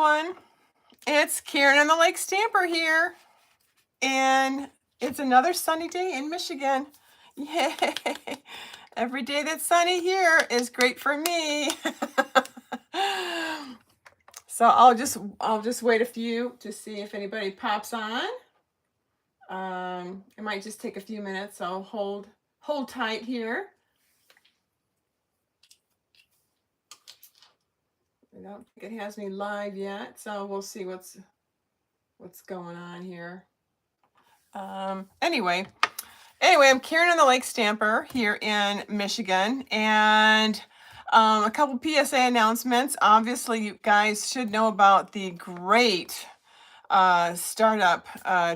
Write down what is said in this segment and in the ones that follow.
everyone. It's Karen on the Lake Stamper here, and it's another sunny day in Michigan. Yay! Every day that's sunny here is great for me. So I'll just wait a few to see if anybody pops on. It might just take a few minutes, so hold tight here. I don't think it has me live yet, so we'll see what's going on here. Anyway, I'm Karen on the Lake Stamper here in Michigan, and a couple PSA announcements. Obviously, you guys should know about the great startup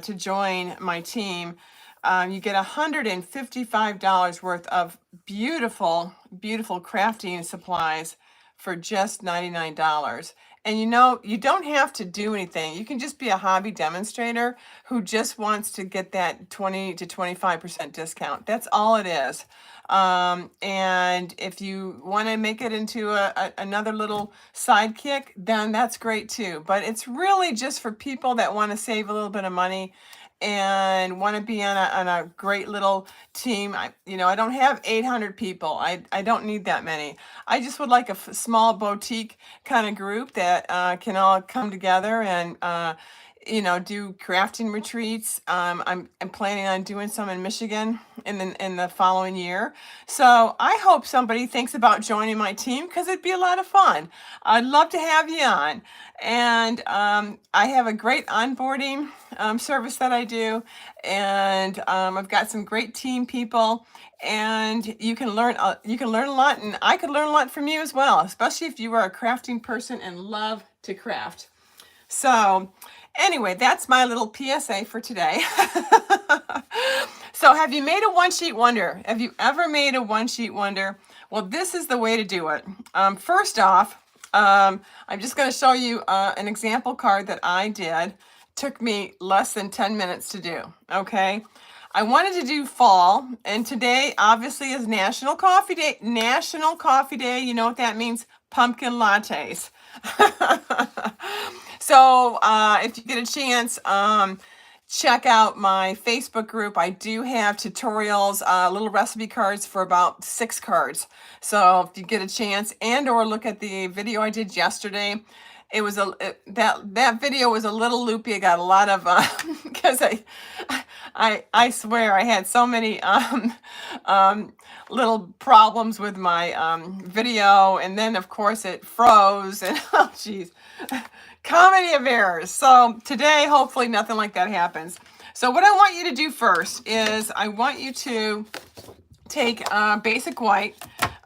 to join my team. You get $155 worth of beautiful crafting supplies for just $99. And you don't have to do anything. You can just be a hobby demonstrator who just wants to get that 20 to 25% discount. That's all it is. And if you want to make it into another little sidekick, then that's great too. But it's really just for people that want to save a little bit of money and want to be on a great little team. I don't have 800 people. I don't need that many. I just would like a small boutique kind of group that can all come together and do crafting retreats. I'm planning on doing some in Michigan in the following year. So I hope somebody thinks about joining my team, because it'd be a lot of fun. I'd love to have you on. And I have a great onboarding service that I do, and I've got some great team people, and you can learn a lot, and I could learn a lot from you as well, especially if you are a crafting person and love to craft. So anyway, that's my little PSA for today. So have you made a one-sheet wonder? Have you ever made a one-sheet wonder? Well, this is the way to do it. First off, I'm just going to show you an example card that I did. Took me less than 10 minutes to do. Okay. I wanted to do fall, and today obviously is National Coffee Day. National Coffee Day. You know what that means? Pumpkin lattes. So if you get a chance, check out my Facebook group. I do have tutorials, little recipe cards for about 6 cards. So if you get a chance, and or look at the video I did yesterday. It was that video was a little loopy. I got a lot of because I swear I had so many little problems with my video, and then of course it froze, and oh geez, comedy of errors. So today, hopefully nothing like that happens. So what I want you to do first is I want you to take basic white,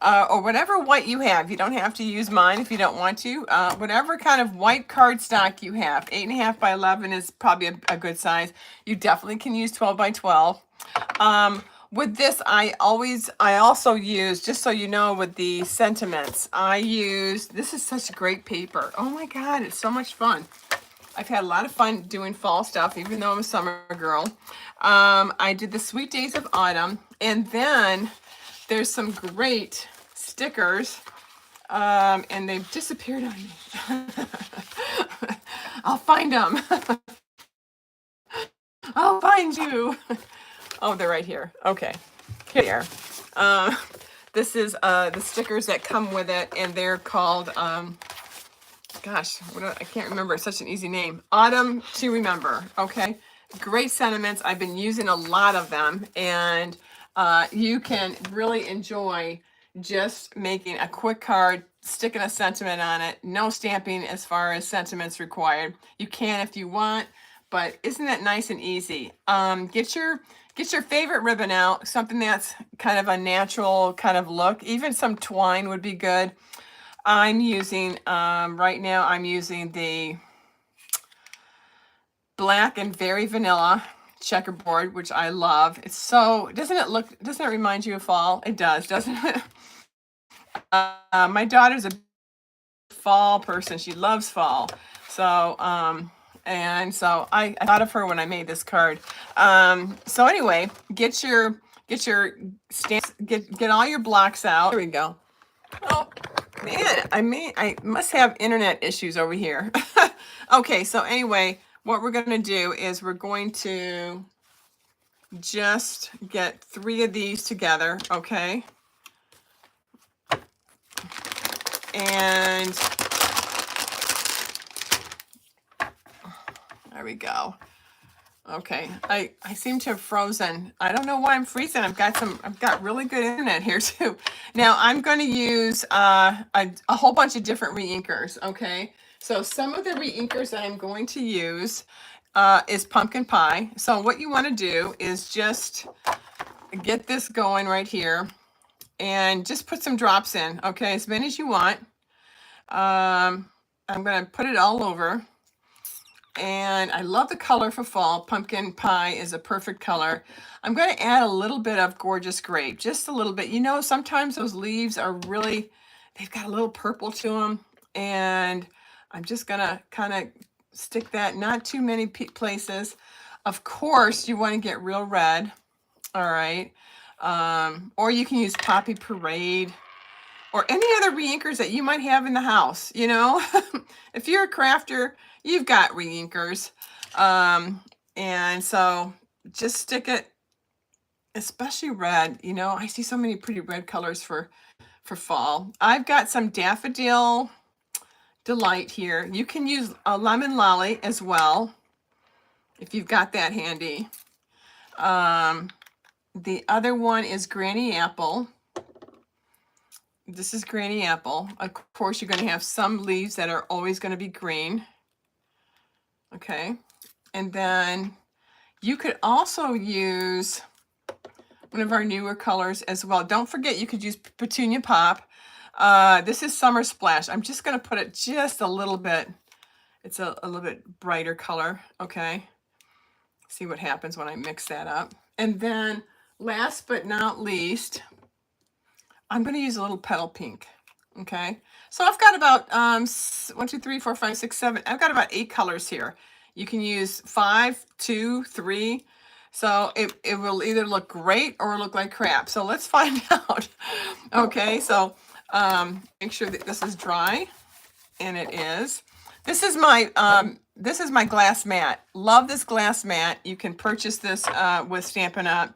or whatever white you have. You don't have to use mine if you don't want to. Whatever kind of white cardstock you have. 8.5 by 11 is probably a good size. You definitely can use 12 by 12. With this, I also use, just so you know, with the sentiments, this is such great paper. Oh my God, it's so much fun. I've had a lot of fun doing fall stuff, even though I'm a summer girl. I did the Sweet Days of Autumn, and then there's some great stickers, and they've disappeared on me. I'll find them. I'll find you. Oh, they're right here. Okay, here. This is the stickers that come with it, and they're called, gosh, I can't remember. It's such an easy name. Autumn to Remember. Okay, great sentiments. I've been using a lot of them, and you can really enjoy just making a quick card, sticking a sentiment on it. No stamping as far as sentiments required. You can if you want, but isn't that nice and easy? Get your favorite ribbon out, something that's kind of a natural kind of look. Even some twine would be good. I'm using, right now, I'm using the black and very vanilla checkerboard, which I love. It's so, doesn't it remind you of fall? It does, doesn't it? My daughter's a fall person. She loves fall. So, and so I thought of her when I made this card. So anyway, get your stamps, get all your blocks out. There we go. Oh, Man, I must have internet issues over here. Okay, so anyway, what we're going to do is we're going to just get 3 of these together, okay? And there we go. Okay, I seem to have frozen. I don't know why I'm freezing. I've got really good internet here too. Now I'm going to use a whole bunch of different reinkers. Okay, so some of the reinkers that I'm going to use is pumpkin pie. So what you want to do is just get this going right here, and just put some drops in. Okay, as many as you want. I'm going to put it all over. And I love the color for fall. Pumpkin pie is a perfect color. I'm going to add a little bit of Gorgeous Grape, just a little bit. You know, sometimes those leaves are really, they've got a little purple to them. And I'm just going to kind of stick that, not too many places. Of course, you want to get real red. All right. Or you can use Poppy Parade or any other reinkers that you might have in the house, you know. If you're a crafter, you've got reinkers. And so just stick it, especially red. You know, I see so many pretty red colors for fall. I've got some Daffodil Delight here. You can use a Lemon Lolly as well, if you've got that handy. The other one is Granny Apple. This is Granny Apple. Of course, you're going to have some leaves that are always going to be green. Okay. And then you could also use one of our newer colors as well. Don't forget, you could use Petunia Pop. This is Summer Splash. I'm just going to put it just a little bit. It's a little bit brighter color. Okay. See what happens when I mix that up. And then last but not least, I'm going to use a little petal pink. Okay. So I've got about 1, 2, 3, 4, 5, 6, 7. I've got about 8 colors here. You can use 5, 2, 3. So it will either look great or look like crap. So let's find out. Okay. So make sure that this is dry, and it is. This is my glass mat. Love this glass mat. You can purchase this with Stampin' Up.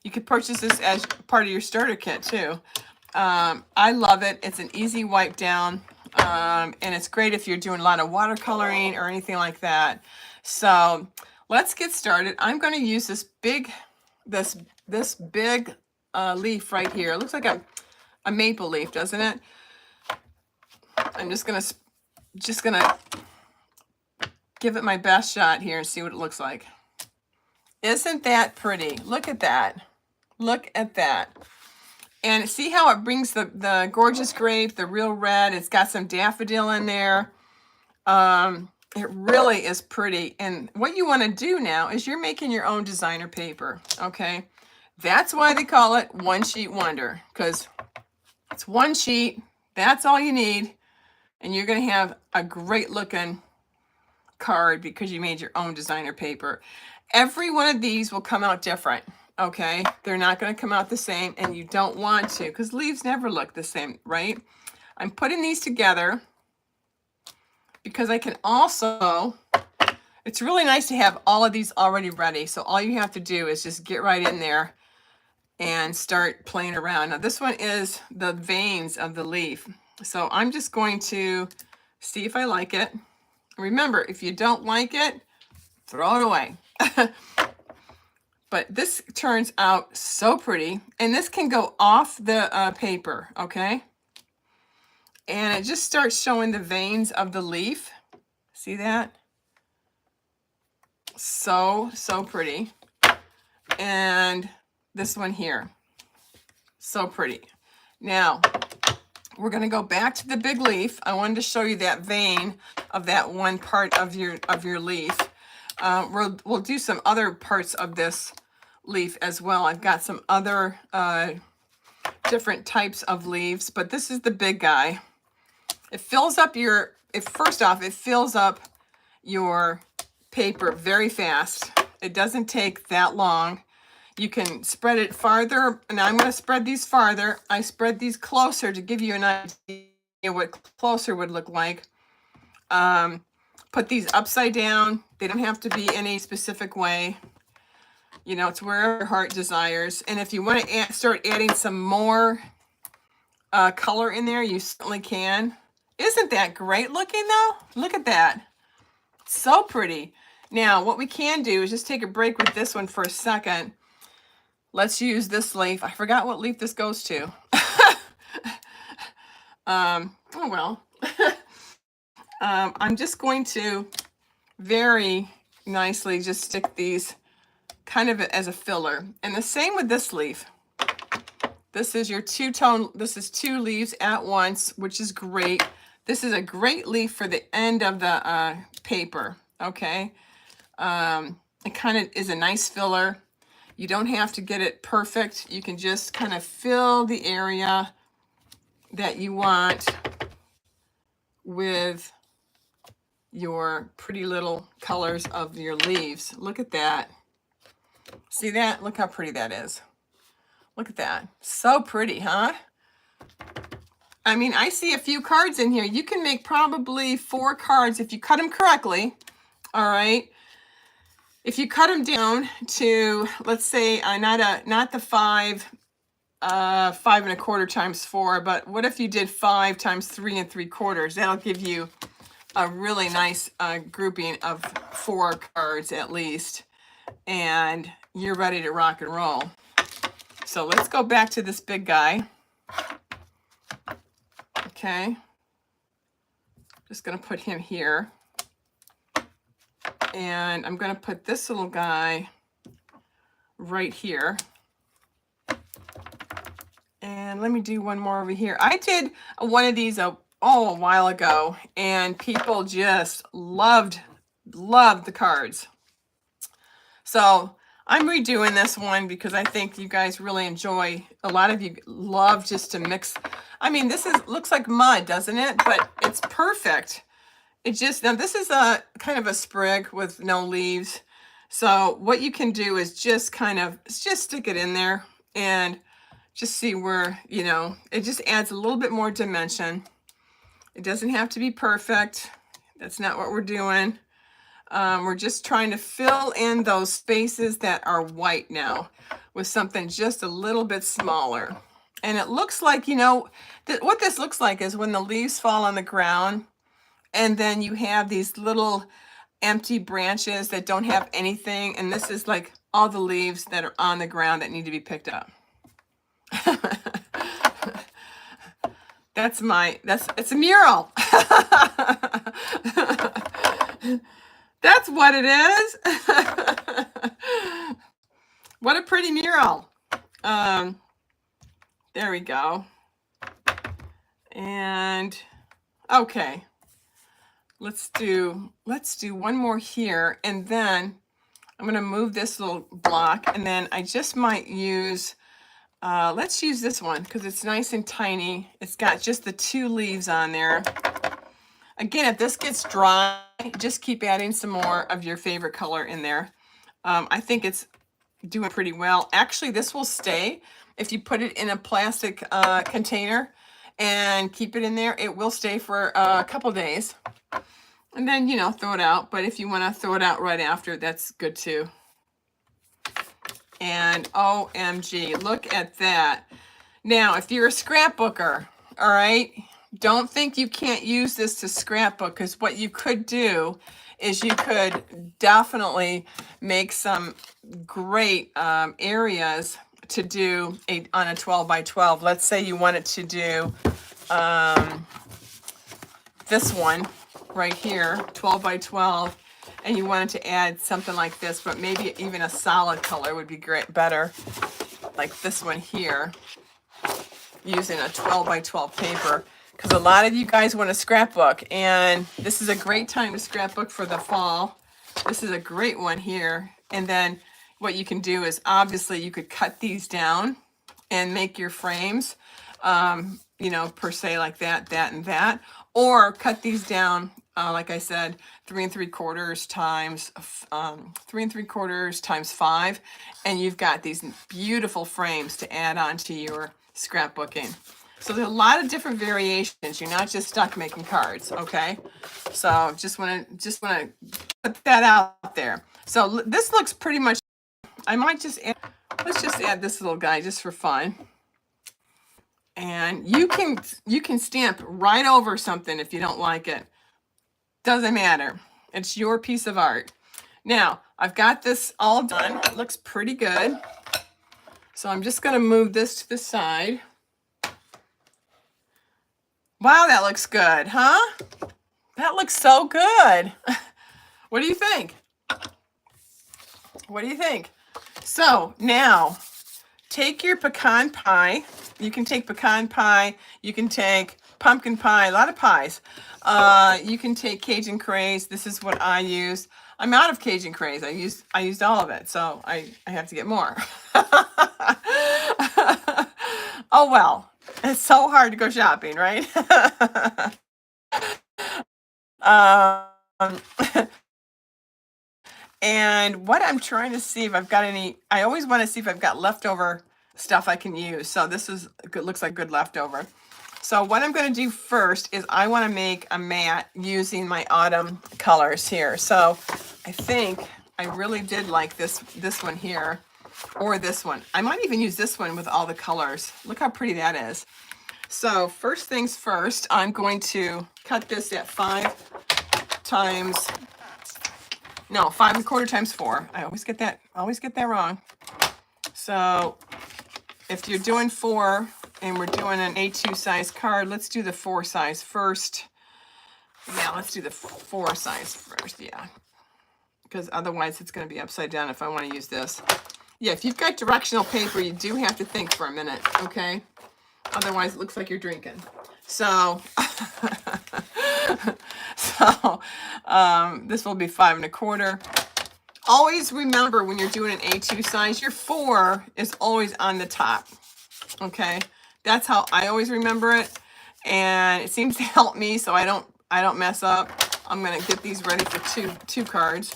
You could purchase this as part of your starter kit too. I love it. It's an easy wipe down, and it's great if you're doing a lot of watercoloring or anything like that. So let's get started. I'm going to use this big leaf right here. It looks like a maple leaf, doesn't it? I'm just gonna give it my best shot here and see what it looks like. Isn't that pretty? Look at that. Look at that. And see how it brings the Gorgeous Grape, the real red. It's got some daffodil in there. It really is pretty. And what you want to do now is you're making your own designer paper, okay? That's why they call it One Sheet Wonder, because it's one sheet. That's all you need. And you're going to have a great looking card because you made your own designer paper. Every one of these will come out different. Okay, they're not going to come out the same, and you don't want to, because leaves never look the same, right? I'm putting these together because I can also, it's really nice to have all of these already ready. So all you have to do is just get right in there and start playing around. Now this one is the veins of the leaf. So I'm just going to see if I like it. Remember, if you don't like it, throw it away. But this turns out so pretty, and this can go off the paper, okay? And it just starts showing the veins of the leaf. See that? So pretty. And this one here, so pretty. Now, we're going to go back to the big leaf. I wanted to show you that vein of that one part of your leaf. We'll do some other parts of this leaf as well. I've got some other different types of leaves, but this is the big guy. It fills up first off, it fills up your paper very fast. It doesn't take that long. You can spread it farther, and I'm going to spread these farther. I spread these closer to give you an idea what closer would look like. Put these upside down. They don't have to be any specific way. You know, it's wherever your heart desires. And if you want to start adding some more color in there, you certainly can. Isn't that great looking though? Look at that. So pretty. Now, what we can do is just take a break with this one for a second. Let's use this leaf. I forgot what leaf this goes to. Oh well. I'm just going to very nicely just stick these kind of as a filler. And the same with this leaf. This is your two-tone, this is 2 leaves at once, which is great. This is a great leaf for the end of the paper, okay? It kind of is a nice filler. You don't have to get it perfect. You can just kind of fill the area that you want with your pretty little colors of your leaves. Look at that. See that? Look how pretty that is. Look at that. So pretty, huh? I mean, I see a few cards in here. You can make probably 4 cards if you cut them correctly. All right. If you cut them down to, let's say, not the 5 1/4 times 4, but what if you did 5 times 3 3/4? That'll give you a really nice grouping of 4 cards at least, and you're ready to rock and roll. So let's go back to this big guy. Okay, just gonna put him here, and I'm gonna put this little guy right here. And let me do one more over here. I did one of these a while ago, and people just loved the cards. So I'm redoing this one because I think you guys really enjoy. A lot of you love just to mix. I mean, this looks like mud, doesn't it? But it's perfect. It just, now this is a kind of a sprig with no leaves. So what you can do is just kind of just stick it in there and just see where, you know, it just adds a little bit more dimension. It doesn't have to be perfect. That's not what we're doing. We're just trying to fill in those spaces that are white now with something just a little bit smaller. And it looks like, you know, what this looks like is when the leaves fall on the ground and then you have these little empty branches that don't have anything. And this is like all the leaves that are on the ground that need to be picked up. It's a mural. That's what it is. What a pretty mural. There we go. And okay, let's do one more here, and then I'm going to move this little block, and then I just might use let's use this one because it's nice and tiny. It's got just the 2 leaves on there. Again, if this gets dry, just keep adding some more of your favorite color in there. I think it's doing pretty well. Actually, this will stay. If you put it in a plastic container and keep it in there, it will stay for a couple days. And then, you know, throw it out. But if you want to throw it out right after, that's good too. And OMG, look at that. Now, if you're a scrapbooker, all right, don't think you can't use this to scrapbook, because what you could do is you could definitely make some great areas to do on a 12 by 12. Let's say you wanted to do this one right here, 12 by 12. And you wanted to add something like this, but maybe even a solid color would be better, like this one here, using a 12 by 12 paper, because a lot of you guys want to scrapbook, and this is a great time to scrapbook for the fall. This is a great one here. And then what you can do is, obviously, you could cut these down and make your frames, you know, per se, like that, and that, or cut these down. Like I said, 3 3/4 times 3 3/4 times 5, and you've got these beautiful frames to add on to your scrapbooking. So there's a lot of different variations. You're not just stuck making cards, okay? So just want to put that out there. So this looks pretty much. I might just add, let's just add this little guy just for fun. And you can stamp right over something if you don't like it. Doesn't matter. It's your piece of art. Now, I've got this all done. It looks pretty good. So I'm just going to move this to the side. Wow, that looks good, huh? That looks so good. What do you think? What do you think? So now, take your pecan pie. You can take pecan pie. You can take pumpkin pie. A lot of pies. You can take Cajun craze. This is what I use. I'm out of Cajun craze. I used all of it, so I have to get more. Oh well, it's so hard to go shopping, right? And what I'm trying to see if I've got any, I always want to see if I've got leftover stuff I can use. So this is good, looks like good leftover. So what I'm going to do first is I want to make a mat using my autumn colors here. So I think I really did like this one here, or this one. I might even use this one with all the colors. Look how pretty that is. So first things first, I'm going to cut this at 5 times, no, 5 1/4 times 4. I always get that wrong. So if you're doing 4 and we're doing an A2 size card, let's do the 4 size first. Yeah, let's do the 4 size first, yeah. Because otherwise it's going to be upside down if I want to use this. Yeah, if you've got directional paper, you do have to think for a minute, okay? Otherwise it looks like you're drinking. So, this will be 5 1/4. Always remember when you're doing an A2 size, your 4 is always on the top. Okay, that's how I always remember it, and it seems to help me so I don't mess up. I'm gonna get these ready for two cards.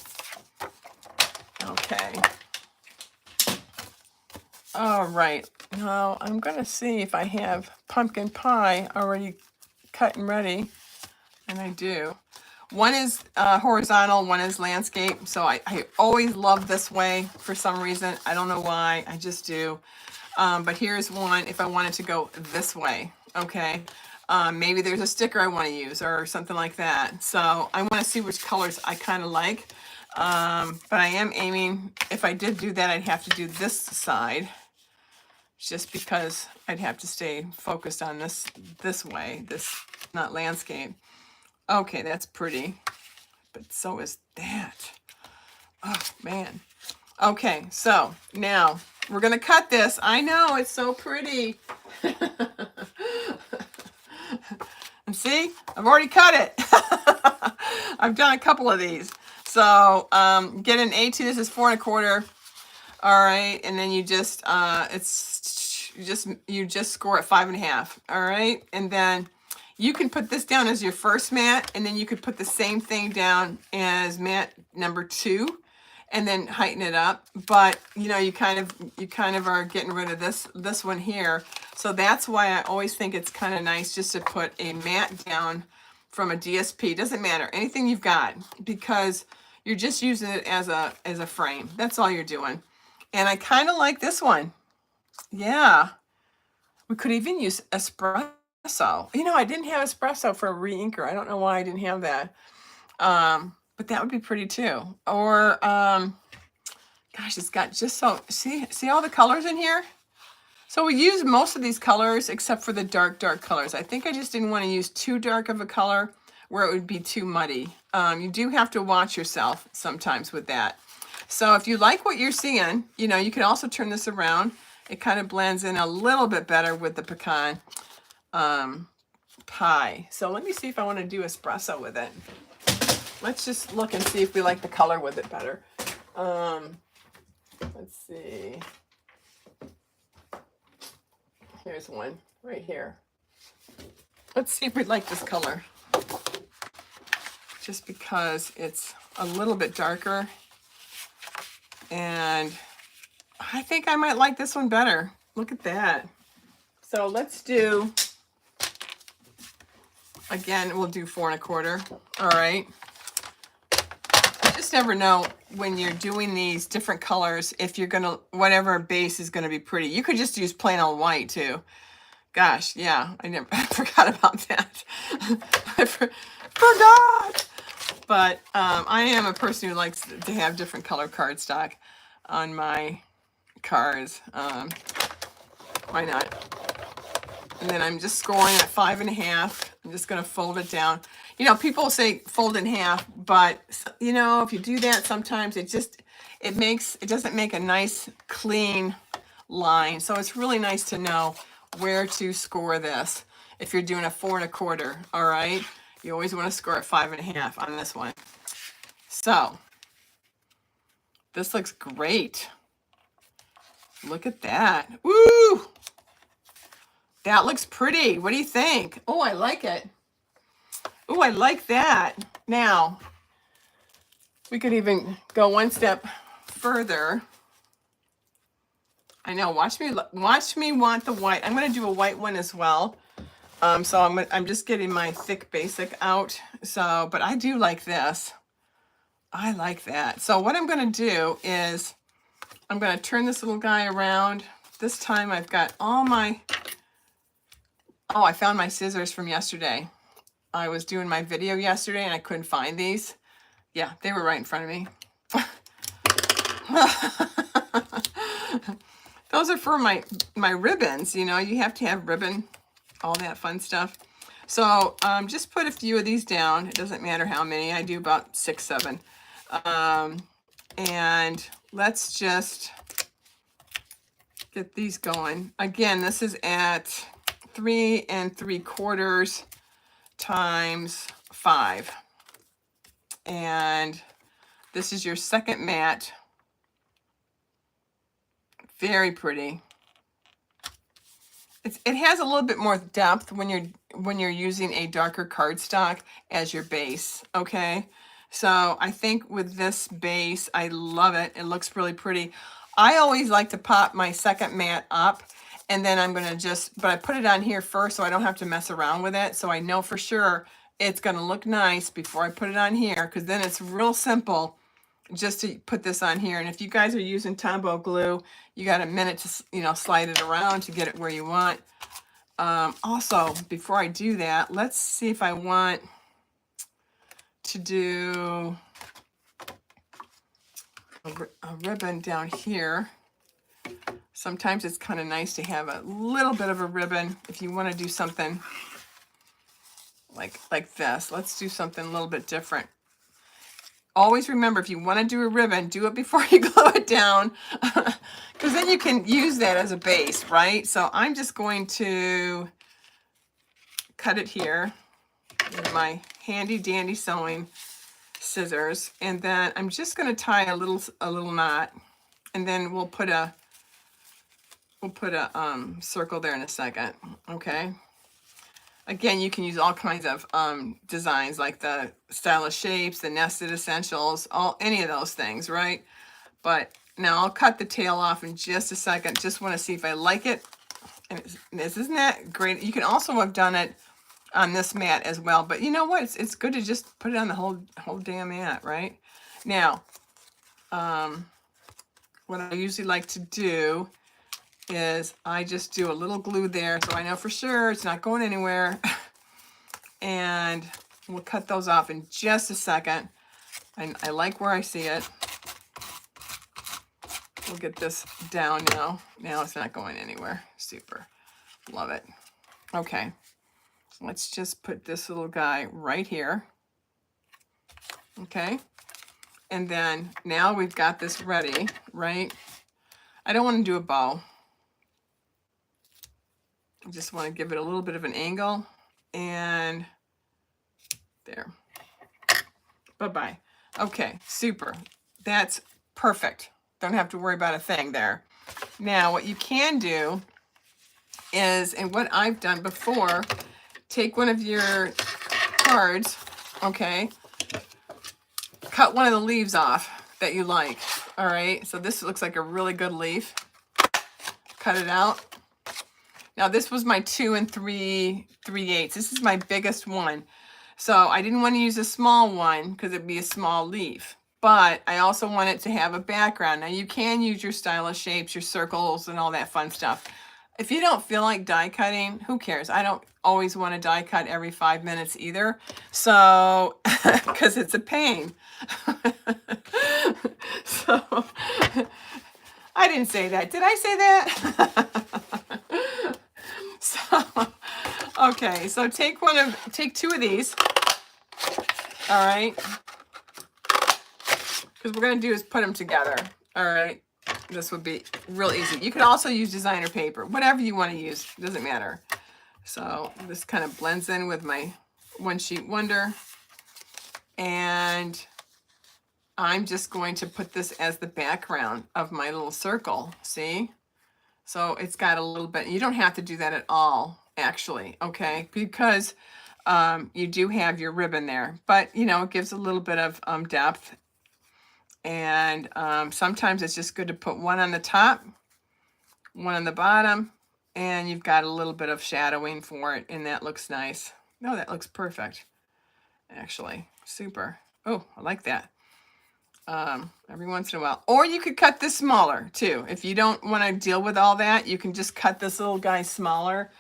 Okay. All right. Now I'm gonna see if I have pumpkin pie already cut and ready, and I do. One is horizontal, one is landscape. So I always love this way for some reason. I don't know why, I just do. But here's one if I wanted to go this way, okay? Maybe there's a sticker I want to use or something like that. So I want to see which colors I kind of like. But I am aiming, if I did do that, I'd have to do this side, just because I'd have to stay focused on this way, this, not landscape. Okay, that's pretty, but so is that. Oh, man. Okay, so now we're going to cut this. I know, it's so pretty. And see, I've already cut it. I've done a couple of these. So get an A2, this is 4 1/4. All right, and then you just, you just score at 5 1/2. All right, and then you can put this down as your first mat, and then you could put the same thing down as mat number 2, and then heighten it up. But you know, you kind of are getting rid of this one here. So that's why I always think it's kind of nice just to put a mat down from a DSP. Doesn't matter, anything you've got, because you're just using it as a frame. That's all you're doing. And I kind of like this one. Yeah, we could even use espresso. You know, I didn't have espresso for a re-inker. I don't know why I didn't have that. But that would be pretty too. Or, gosh, it's got just so, see all the colors in here? So we use most of these colors except for the dark colors. I think I just didn't want to use too dark of a color where it would be too muddy. You do have to watch yourself sometimes with that. So if you like what you're seeing, you know, you can also turn this around. It kind of blends in a little bit better with the pecan pie. So let me see if I want to do espresso with it. Let's just look and see if we like the color with it better. Let's see. Here's one right here. Let's see if we like this color. Just because it's a little bit darker. And I think I might like this one better. Look at that. So let's do Again, we'll do 4 1/4. All right. You just never know when you're doing these different colors if you're gonna, whatever base is gonna be pretty. You could just use plain old white too. Gosh, yeah, I forgot about that. I forgot. But I am a person who likes to have different color cardstock on my cards. Why not? And then I'm just scoring at 5 1/2. I'm just going to fold it down. You know, people say fold in half, but you know, if you do that, sometimes it doesn't make a nice clean line. So it's really nice to know where to score this. If you're doing a 4 1/4, all right, you always want to score at 5 1/2 on this one. So this looks great. Look at that. Woo! That looks pretty. What do you think? Oh, I like it. Oh, I like that. Now, we could even go one step further. I know, watch me want the white. I'm going to do a white one as well. So I'm just getting my thick basic out. So, but I do like this. I like that. So what I'm going to do is I'm going to turn this little guy around. This time I've got all my, oh, I found my scissors from yesterday. I was doing my video yesterday and I couldn't find these. Yeah, they were right in front of me. Those are for my ribbons. You know, you have to have ribbon, all that fun stuff. So just put a few of these down. It doesn't matter how many. I do about 6, 7. And let's just get these going. Again, this is at 3 3/4 times 5. And this is your second mat. Very pretty. It has a little bit more depth when you're using a darker cardstock as your base, okay? So I think with this base, I love it. It looks really pretty. I always like to pop my second mat up, and then I'm gonna but I put it on here first so I don't have to mess around with it. So I know for sure it's gonna look nice before I put it on here, because then it's real simple just to put this on here. And if you guys are using Tombow glue, you got a minute to, you know, slide it around to get it where you want. Also, before I do that, let's see if I want to do a ribbon down here. Sometimes it's kind of nice to have a little bit of a ribbon if you want to do something like this. Let's do something a little bit different. Always remember, if you want to do a ribbon, do it before you glue it down, because then you can use that as a base, right? So I'm just going to cut it here with my handy dandy sewing scissors, and then I'm just going to tie a little knot, and then we'll put a circle there in a second. Okay. Again, you can use all kinds of designs, like the stylish shapes, the nested essentials, any of those things, right? But now I'll cut the tail off in just a second. Just want to see if I like it. And isn't that great? You can also have done it on this mat as well. But you know what? It's good to just put it on the whole damn mat, right? Now, what I usually like to do is I just do a little glue there so I know for sure it's not going anywhere. And we'll cut those off in just a second. And I like where I see it. We'll get this down now. Now it's not going anywhere. Super. Love it. Okay. Let's just put this little guy right here. Okay. And then now we've got this ready, right? I don't want to do a bow. I just want to give it a little bit of an angle, and there. Bye-bye. Okay, super. That's perfect. Don't have to worry about a thing there. Now, what you can do is, and what I've done before, take one of your cards, okay, cut one of the leaves off that you like, all right? So this looks like a really good leaf. Cut it out. Now this was my 2 3/8. This is my biggest one. So I didn't want to use a small one because it'd be a small leaf. But I also want it to have a background. Now you can use your stylish shapes, your circles, and all that fun stuff. If you don't feel like die cutting, who cares? I don't always want to die cut every 5 minutes either. So, because it's a pain. So, I didn't say that. Did I say that? So, okay, so take 2 of these. All right. Because we're going to do is put them together. All right. This would be real easy. You could also use designer paper, whatever you want to use. Doesn't matter. So this kind of blends in with my One Sheet Wonder. And I'm just going to put this as the background of my little circle. See? So it's got a little bit, you don't have to do that at all, actually, okay? Because you do have your ribbon there. But, you know, it gives a little bit of depth. And sometimes it's just good to put one on the top, one on the bottom, and you've got a little bit of shadowing for it, and that looks nice. No, that looks perfect, actually. Super. Oh, I like that. Every once in a while. Or you could cut this smaller, too. If you don't want to deal with all that, you can just cut this little guy smaller.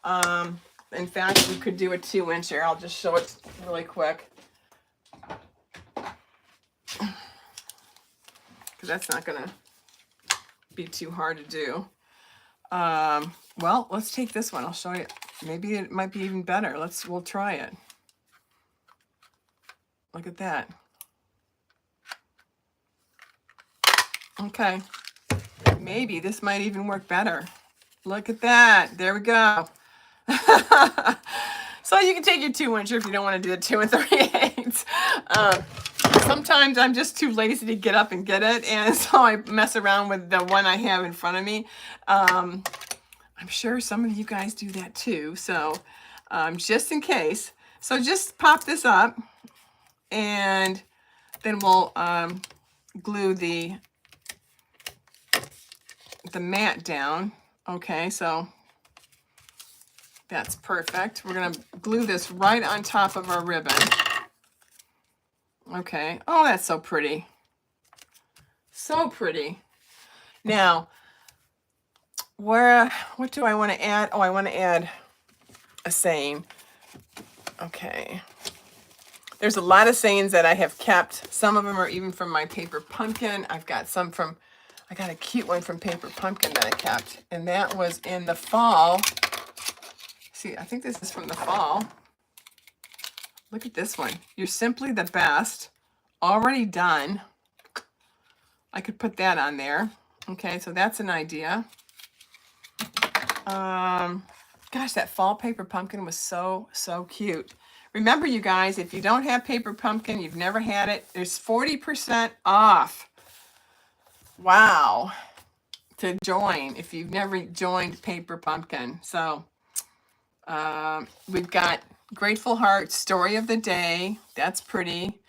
In fact, you could do a 2-incher. I'll just show it really quick. That's not gonna be too hard to do. Well, let's take this one. I'll show you. Maybe it might be even better. We'll try it. Look at that. Okay. Maybe this might even work better. Look at that. There we go. So you can take your 2-incher if you don't want to do the 2 3/8. Sometimes I'm just too lazy to get up and get it, and so I mess around with the one I have in front of me. I'm sure some of you guys do that too, so just in case. So just pop this up, and then we'll glue the mat down. Okay, so that's perfect. We're going to glue this right on top of our ribbon. Okay. Oh, that's so pretty. So pretty. Now, what do I want to add? Oh, I want to add a saying. Okay. There's a lot of sayings that I have kept. Some of them are even from my paper pumpkin. I got a cute one from Paper Pumpkin that I kept. And that was in the fall. See, I think this is from the fall. Look at this one. You're simply the best. Already done. I could put that on there. Okay, so that's an idea. Gosh, that fall Paper Pumpkin was so cute. Remember, you guys, if you don't have Paper Pumpkin, you've never had it, there's 40% off. Wow. To join if you've never joined Paper Pumpkin. So we've got Grateful Heart, Story of the Day. That's pretty.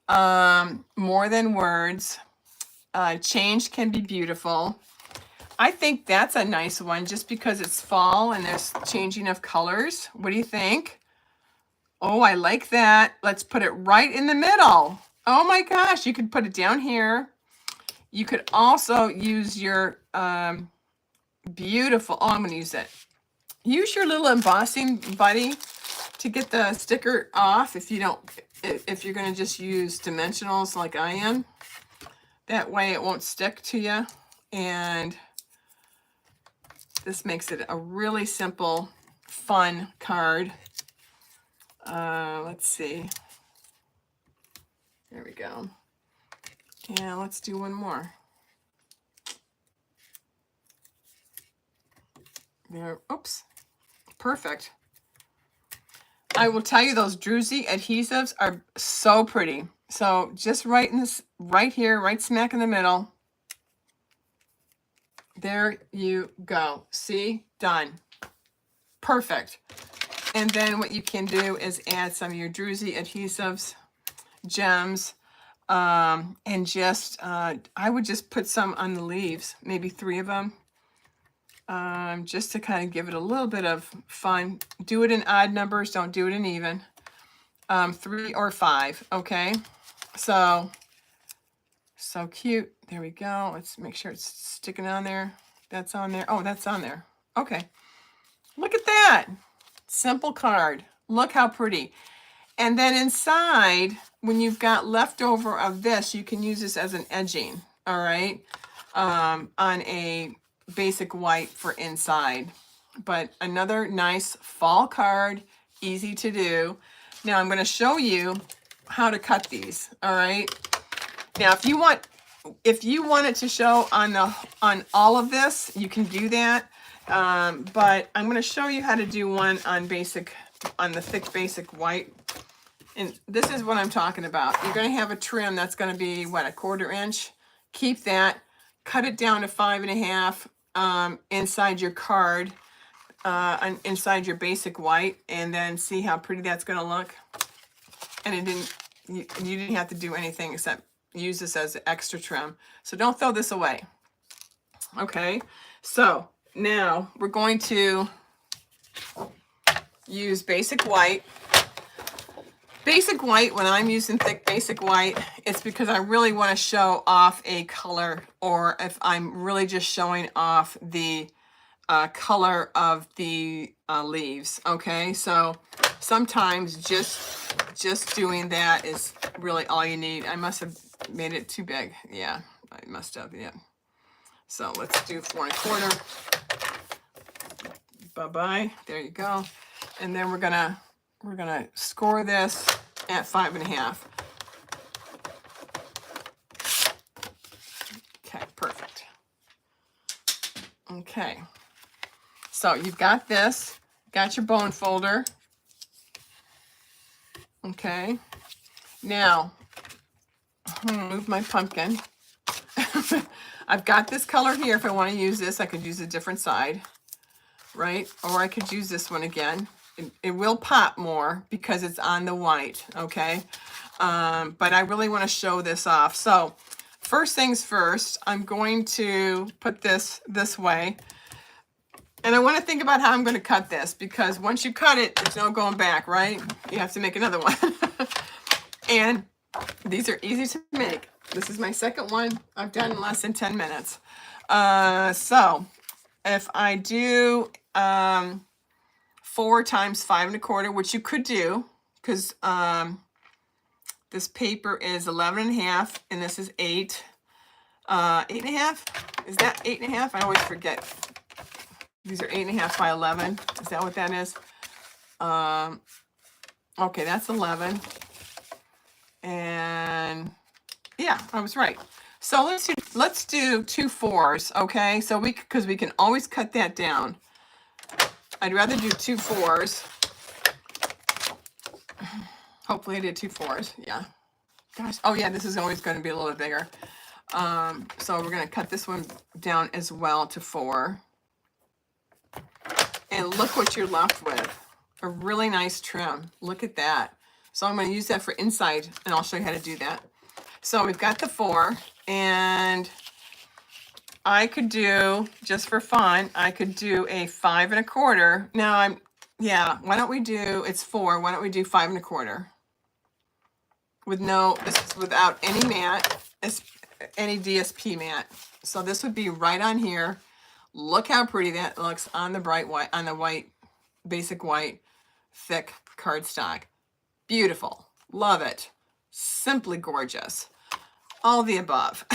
More Than Words. Change Can Be Beautiful. I think that's a nice one just because it's fall and there's changing of colors. What do you think? Oh, I like that. Let's put it right in the middle. Oh my gosh, you could put it down here. You could also use your beautiful, oh, I'm going to use it. Use your little embossing buddy to get the sticker off if you're going to just use dimensionals like I am. That way it won't stick to you. And this makes it a really simple, fun card. Let's see. There we go. Yeah, let's do one more. There, oops. Perfect. I will tell you, those druzy adhesives are so pretty. So just right here, right smack in the middle. There you go. See? Done. Perfect. And then what you can do is add some of your druzy adhesives, gems, and just, I would just put some on the leaves, maybe 3 of them. just to kind of give it a little bit of fun. Do it in odd numbers, don't do it in even. 3 or 5, okay? So cute. There we go. Let's make sure it's sticking on there. That's on there. Oh, that's on there. Okay. Look at that. Simple card. Look how pretty. And then inside, when you've got leftover of this, you can use this as an edging, all right, on a basic white for inside. But another nice fall card, easy to do. Now I'm going to show you how to cut these, all right? Now, if you want it to show on all of this, you can do that. But I'm going to show you how to do one on the thick basic white. And this is what I'm talking about. You're going to have a trim that's going to be, what, 1/4 inch? Keep that. Cut it down to 5.5 inside your card, inside your basic white, and then see how pretty that's going to look. And you didn't have to do anything except use this as an extra trim. So don't throw this away. Okay, so now we're going to use basic white. Basic white, when I'm using thick basic white, it's because I really want to show off a color, or if I'm really just showing off the color of the leaves. Okay, so sometimes just doing that is really all you need. I must have made it too big. Yeah, I must have, yeah. So let's do 4 1/4. Bye-bye. There you go. And then we're gonna score this at 5.5. Okay, perfect. Okay. So you've got this, got your bone folder. Okay. Now, I'm gonna move my pumpkin. I've got this color here. If I want to use this, I could use a different side, right? Or I could use this one again. It will pop more because it's on the white, okay? But I really want to show this off. So first things first, I'm going to put this way. And I want to think about how I'm going to cut this, because once you cut it, there's no going back, right? You have to make another one. And these are easy to make. This is my second one. I've done in less than 10 minutes. So if I do 4 times 5 1/4, which you could do, because this paper is 11.5 and this is 8. 8.5? Is that 8.5? I always forget. These are 8.5 by 11. Is that what that is? Okay, that's 11. And yeah, I was right. So let's do 2 4s, okay? So because we can always cut that down. I'd rather do 2 4s. Hopefully I did 2 4s. Yeah. Gosh. Oh yeah, this is always going to be a little bit bigger. So we're going to cut this one down as well to 4. And look what you're left with. A really nice trim. Look at that. So I'm going to use that for inside, and I'll show you how to do that. So we've got the 4, and I could do, just for fun, I could do a 5 1/4. Now why don't we do, it's 4, why don't we do 5 1/4? This is without any matte, any DSP matte. So this would be right on here. Look how pretty that looks on the white, basic white, thick cardstock. Beautiful. Love it. Simply gorgeous. All the above.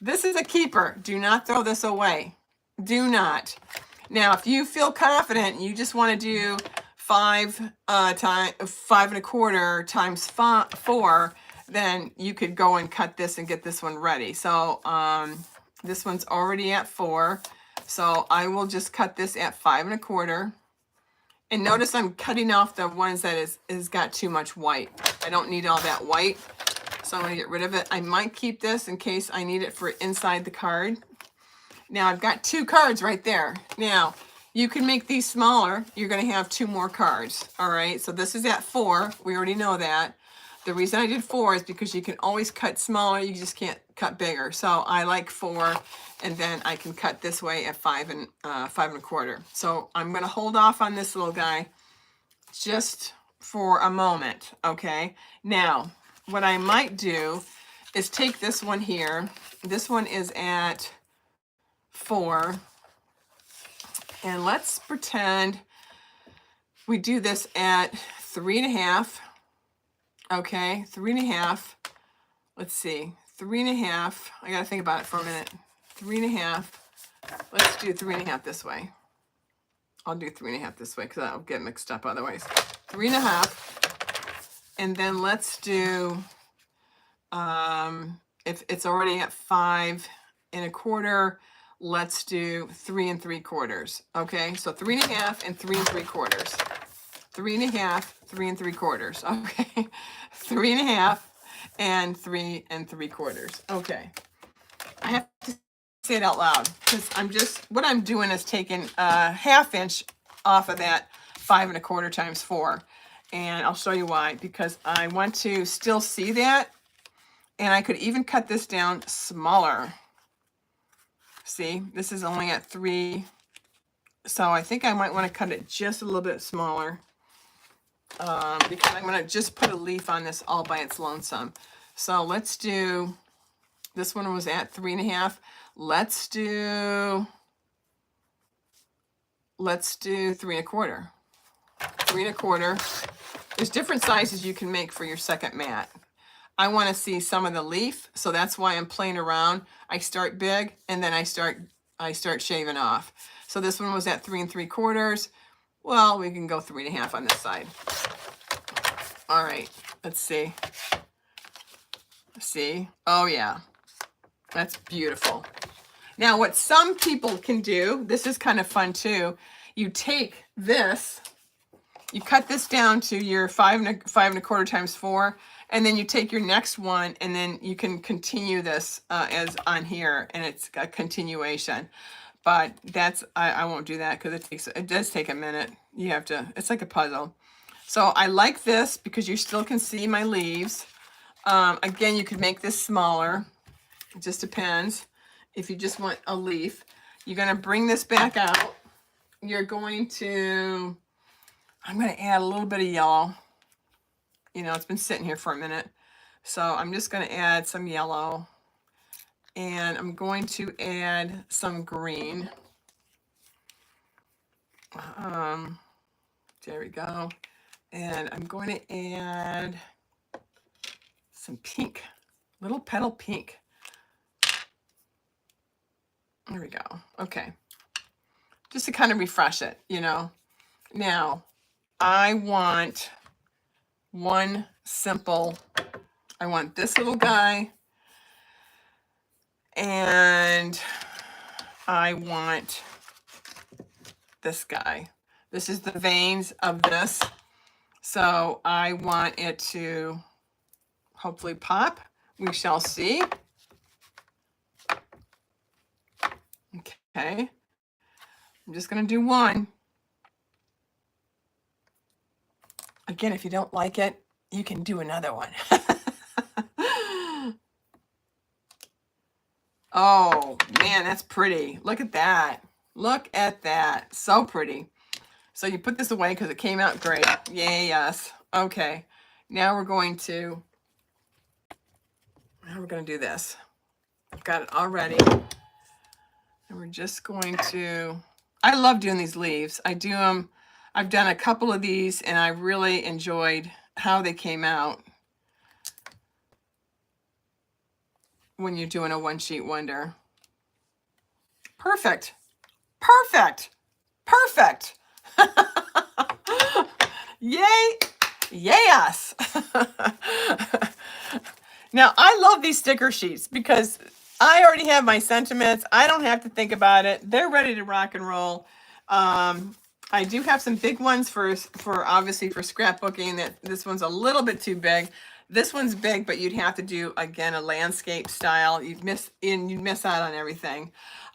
This is a keeper. Do not throw this away. Do not. Now, if you feel confident and you just want to do 5 1/4 times 4, then you could go and cut this and get this one ready. So this one's already at 4. So I will just cut this at 5 1/4. And notice I'm cutting off the ones that is got too much white. I don't need all that white. So I'm going to get rid of it. I might keep this in case I need it for inside the card. Now I've got 2 cards right there. Now you can make these smaller. You're going to have 2 more cards. All right. So this is at 4. We already know that. The reason I did 4 is because you can always cut smaller, you just can't cut bigger. So I like 4, and then I can cut this way at 5 and 5 1/4. So I'm gonna hold off on this little guy just for a moment, okay? Now, what I might do is take this one here. This one is at 4, and let's pretend we do this at 3.5. Okay, 3.5. Let's see, 3.5. I gotta think about it for a minute. 3.5. Let's do 3.5 this way. I'll do 3.5 this way because I'll get mixed up otherwise. 3.5, and then let's do. If it's already at 5 1/4, let's do 3 3/4. Okay, so 3.5 and 3 3/4. 3.5, 3 3/4. Okay, 3.5 and 3 3/4. Okay, I have to say it out loud because what I'm doing is taking a 1/2 inch off of that 5 1/4 times 4, and I'll show you why. Because I want to still see that, and I could even cut this down smaller. See, this is only at 3, so I think I might want to cut it just a little bit smaller. Because I'm going to just put a leaf on this all by its lonesome. So let's do, this one was at 3.5. Let's do 3 1/4. 3 1/4. There's different sizes you can make for your second mat. I want to see some of the leaf, so that's why I'm playing around. I start big, and then I start shaving off. So this one was at 3 3/4. Well, we can go 3.5 on this side. All right, let's see. See? Oh yeah, that's beautiful. Now, what some people can do, this is kind of fun too. You take this, you cut this down to your 5 1/4 times 4, and then you take your next one, and then you can continue this as on here, and it's a continuation. But that's, I won't do that because it does take a minute. You have to, it's like a puzzle. So I like this because you still can see my leaves. Again, you could make this smaller. It just depends. If you just want a leaf, you're going to bring this back out. You're going to, I'm going to add a little bit of yellow. You know, it's been sitting here for a minute. So I'm just going to add some yellow. And I'm going to add some green. There we go. And I'm going to add some pink, little petal pink. There we go. Okay. Just to kind of refresh it, you know. Now, I want one simple, I want this little guy, and I want this guy. This is the veins of this. So I want it to hopefully pop. We shall see. Okay. I'm just going to do one. Again, if you don't like it, you can do another one. Oh, man, that's pretty. Look at that. Look at that. So pretty. So you put this away because it came out great. Yay, yes. Okay. Now we're going to do this. I've got it all ready. And we're just going to, I love doing these leaves. I do them. I've done a couple of these, and I really enjoyed how they came out when you're doing a one-sheet wonder. Perfect. Perfect. Perfect. Yay. Yes. Now, I love these sticker sheets because I already have my sentiments. I don't have to think about it. They're ready to rock and roll. I do have some big ones for obviously for scrapbooking. That this one's a little bit too big. This one's big, but you'd have to do, again, a landscape style. You'd miss out on everything.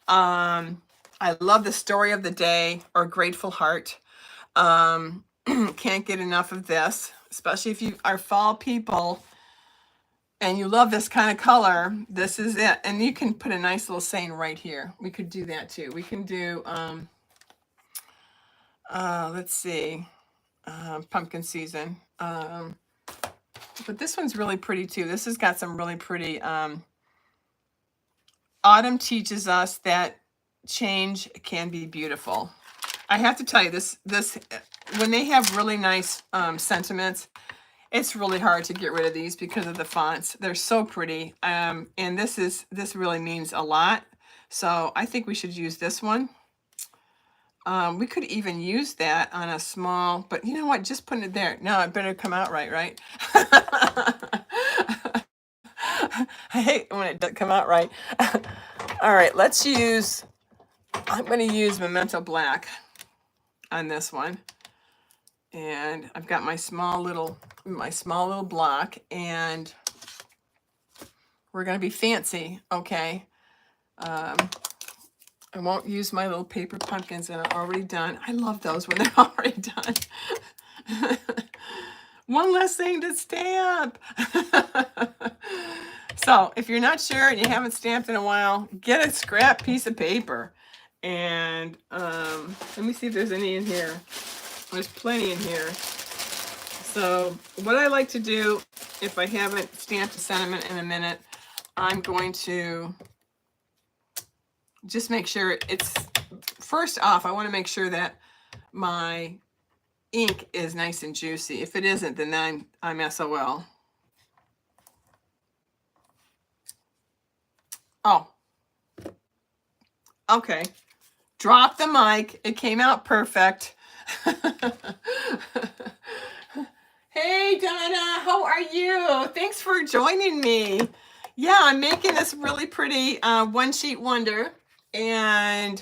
I love the story of the day or grateful heart. Can't get enough of this. especially if you are fall people and you love this kind of color, this is it. And you can put a nice little saying right here. We could do that too. We can do, let's see, pumpkin season. But this one's really pretty too. This has got some really pretty, autumn teaches us that change can be beautiful. I have to tell you, this when they have really nice sentiments, it's really hard to get rid of these because of the fonts. They're so pretty. And this really means a lot. So I think we should use this one. We could even use that on a small, but you know what? Just putting it there. No, it better come out right, right? I hate when it doesn't come out right. All right, let's use, I'm going to use Memento Black on this one. And I've got my small little block, and we're going to be fancy, okay? I won't use my little paper pumpkins that are already done. I love those when they're already done. One less thing to stamp. So if you're not sure and you haven't stamped in a while, get a scrap piece of paper. And let me see if there's any in here. There's plenty in here. So what I like to do, if I haven't stamped a sentiment in a minute, I'm going to just make sure it's, first off, I want to make sure that my ink is nice and juicy. If it isn't, then I'm SOL. Oh, okay. Drop the mic. It came out perfect. Hey Donna, how are you? Thanks for joining me. Yeah, I'm making this really pretty one sheet wonder, and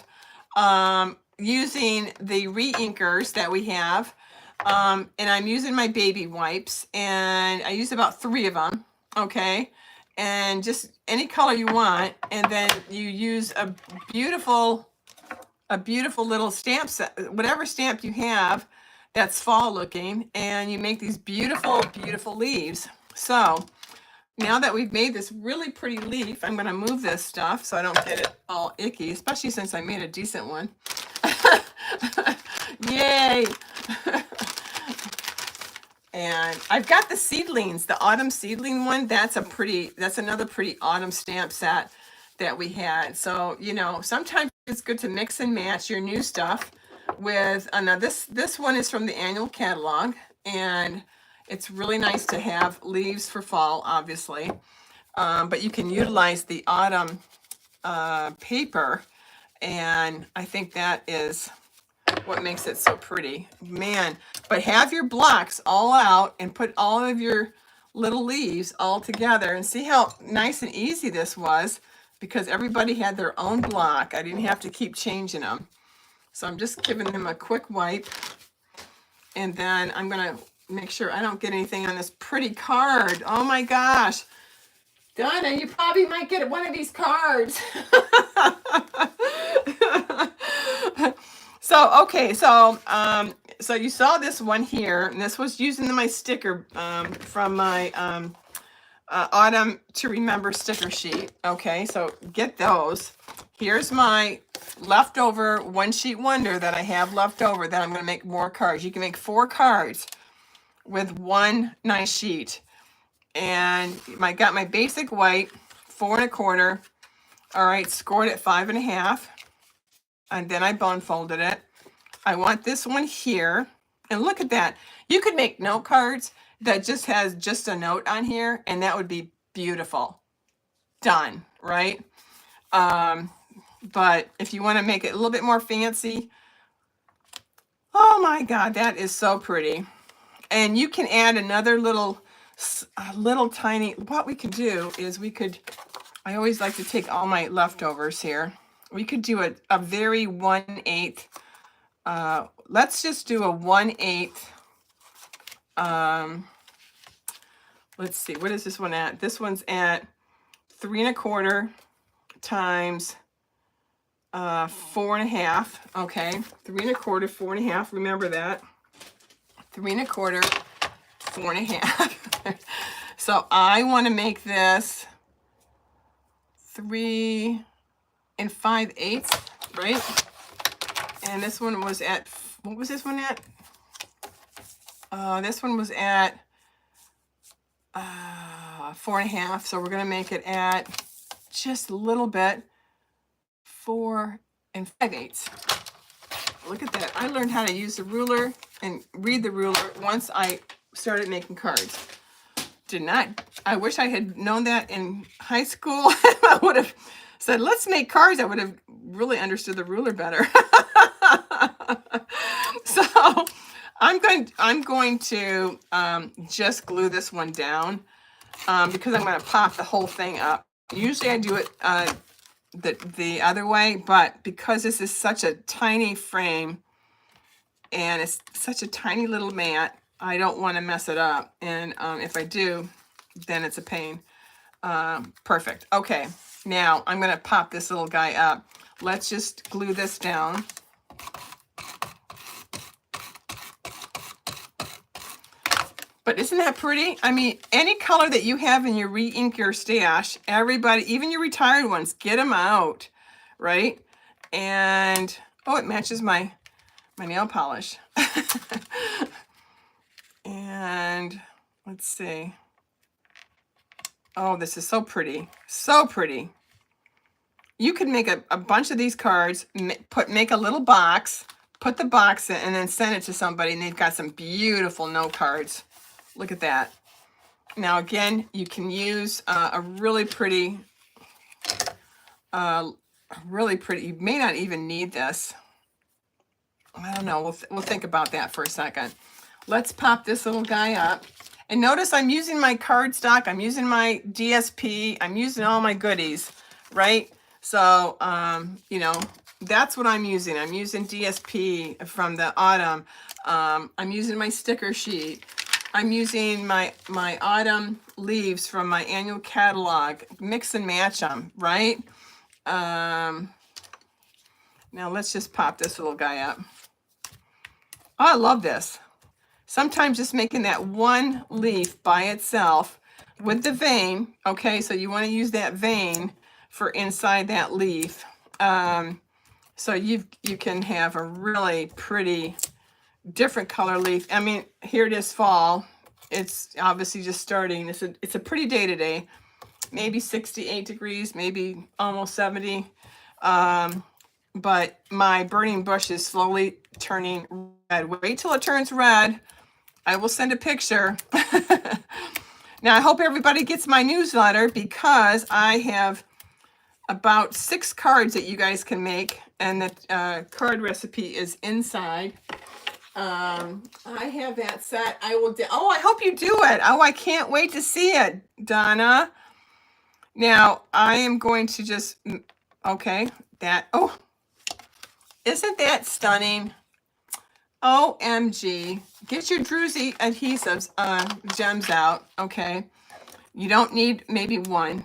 using the re-inkers that we have, and I'm using my baby wipes, and I use about 3 of them, okay, and just any color you want, and then you use a beautiful little stamp set, whatever stamp you have that's fall looking, and you make these beautiful leaves. So now that we've made this really pretty leaf, I'm going to move this stuff so I don't get it all icky, especially since I made a decent one. Yay. And I've got the seedlings, the autumn seedling one. That's another pretty autumn stamp set that we had. So, you know, sometimes it's good to mix and match your new stuff with another. This one is from the annual catalog, and it's really nice to have leaves for fall, obviously. But you can utilize the autumn paper, and I think that is what makes it so pretty. Man, but have your blocks all out and put all of your little leaves all together, and see how nice and easy this was, because everybody had their own block. I didn't have to keep changing them. So I'm just giving them a quick wipe, and then I'm going to make sure I don't get anything on this pretty card. Oh my gosh. Donna, you probably might get one of these cards. So, okay, so you saw this one here, and this was using my sticker from my Autumn to Remember sticker sheet. Okay, so get those. Here's my leftover one sheet wonder that I have left over that I'm going to make more cards. You can make 4 cards with one nice sheet. And I got my basic white, 4 1/4. All right, scored at 5 1/2. And then I bone folded it. I want this one here. And look at that. You could make note cards that just has just a note on here, and that would be beautiful. Done, right? But if you want to make it a little bit more fancy, oh my God, that is so pretty. And you can add another little tiny, what we could do is I always like to take all my leftovers here. We could do a very 1/8, let's just do a 1/8, let's see, what is this one at? This one's at 3 1/4 times 4 1/2. Okay, 3 1/4, 4 1/2. Remember that. 3 1/4, 4.5. So I want to make this 3 5/8, right? And this one was at, what was this one at? This one was at 4.5. So we're going to make it at just a little bit, 4 5/8. Look at that. I learned how to use the ruler and read the ruler once I started making cards. I wish I had known that in high school. I would have said, let's make cards. I would have really understood the ruler better. So I'm going to just glue this one down because I'm going to pop the whole thing up. Usually I do it the other way, but because this is such a tiny frame and it's such a tiny little mat, I don't want to mess it up. And if I do, then it's a pain. Perfect. Okay, now I'm going to pop this little guy up. Let's just glue this down. But isn't that pretty? I mean, any color that you have in your re-ink your stash, everybody, even your retired ones, get them out, right? And, oh, it matches my nail polish. And let's see. Oh, this is so pretty. So pretty. You could make a bunch of these cards, make a little box, put the box in, and then send it to somebody, and they've got some beautiful note cards. Look at that. Now, again, you can use a really pretty, you may not even need this. I don't know. We'll think about that for a second. Let's pop this little guy up. And notice I'm using my cardstock. I'm using my DSP. I'm using all my goodies, right? So, you know, that's what I'm using. I'm using DSP from the autumn. I'm using my sticker sheet. I'm using my autumn leaves from my annual catalog. Mix and match them, right? Now let's just pop this little guy up. Oh, I love this. Sometimes just making that one leaf by itself with the vein, okay, so you want to use that vein for inside that leaf. So you can have a really pretty different color leaf. I mean, here it is fall. It's obviously just starting. It's a pretty day today. Maybe 68 degrees, maybe almost 70. But my burning bush is slowly turning red. Wait till it turns red. I will send a picture. Now, I hope everybody gets my newsletter because I have about 6 cards that you guys can make, and the card recipe is inside. I have that set. I will do. Oh, I hope you do it. Oh, I can't wait to see it, Donna. Now, I am going to just, okay, that, oh, isn't that stunning? OMG. Get your Druzy adhesives, gems out, okay? You don't need maybe one.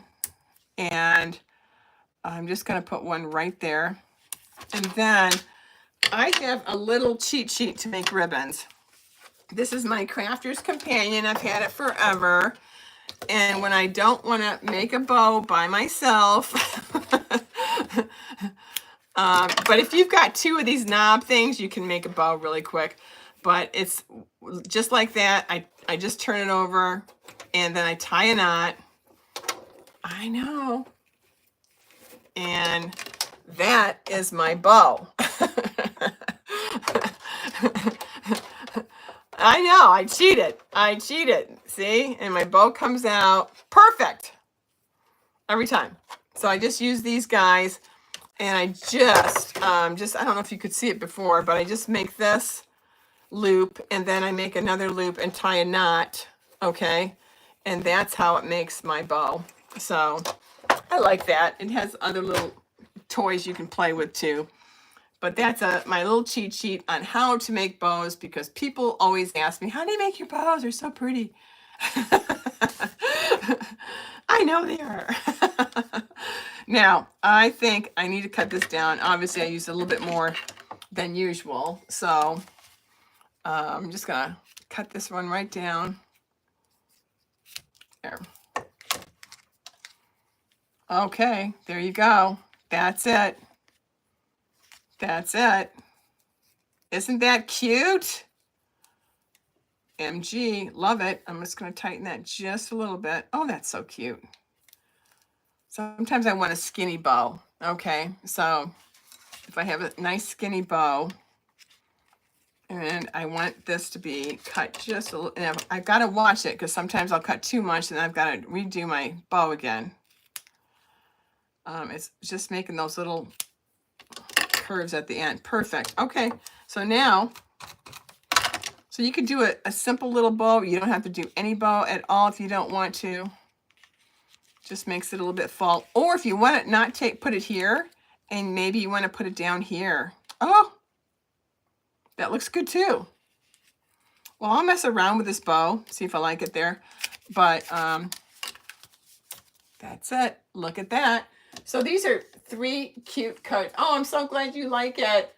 And I'm just going to put one right there. And then I have a little cheat sheet to make ribbons. This is my Crafter's Companion. I've had it forever. And when I don't want to make a bow by myself, but if you've got 2 of these knob things, you can make a bow really quick. But it's just like that. I just turn it over and then I tie a knot. I know. And that is my bow. I know, I cheated. See? And my bow comes out perfect every time. So I just use these guys, and I just I don't know if you could see it before, but I just make this loop, and then I make another loop and tie a knot, okay? And that's how it makes my bow. So I like that. It has other little toys you can play with too. But that's my little cheat sheet on how to make bows, because people always ask me, how do you make your bows? They're so pretty. I know they are. Now, I think I need to cut this down. Obviously, I used a little bit more than usual. So I'm just going to cut this one right down. There. Okay, there you go. That's it. That's it. Isn't that cute? MG, love it. I'm just going to tighten that just a little bit. Oh, that's so cute. Sometimes I want a skinny bow. Okay, so if I have a nice skinny bow, and I want this to be cut just a little, and I've got to watch it because sometimes I'll cut too much and I've got to redo my bow again. It's just making those little curves at the end. Perfect. Okay, so now, so you could do a simple little bow. You don't have to do any bow at all if you don't want to. Just makes it a little bit fall. Or if you want it not put it here, and maybe you want to put it down here. Oh, that looks good too. Well, I'll mess around with this bow, see if I like it there. But that's it. Look at that. So these are 3 cute cuts. Oh, I'm so glad you like it.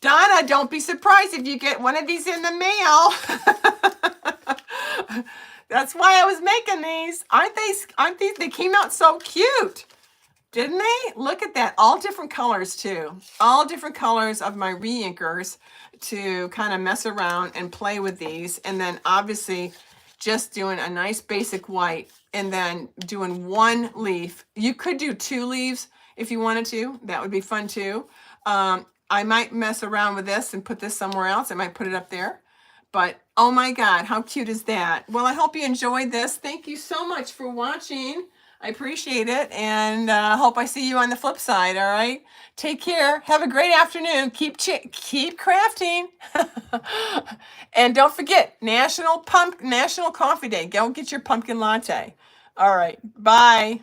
Donna, don't be surprised if you get one of these in the mail. That's why I was making these. Aren't they? They came out so cute. Didn't they? Look at that. All different colors too. All different colors of my re-inkers to kind of mess around and play with these. And then obviously just doing a nice basic white and then doing 1 leaf. You could do 2 leaves if you wanted to. That would be fun too. I might mess around with this and put this somewhere else. I might put it up there. But oh my God, how cute is that? Well, I hope you enjoyed this. Thank you so much for watching. I appreciate it, and hope I see you on the flip side, all right? Take care. Have a great afternoon. Keep crafting. And don't forget, National Coffee Day. Go get your pumpkin latte. All right, bye.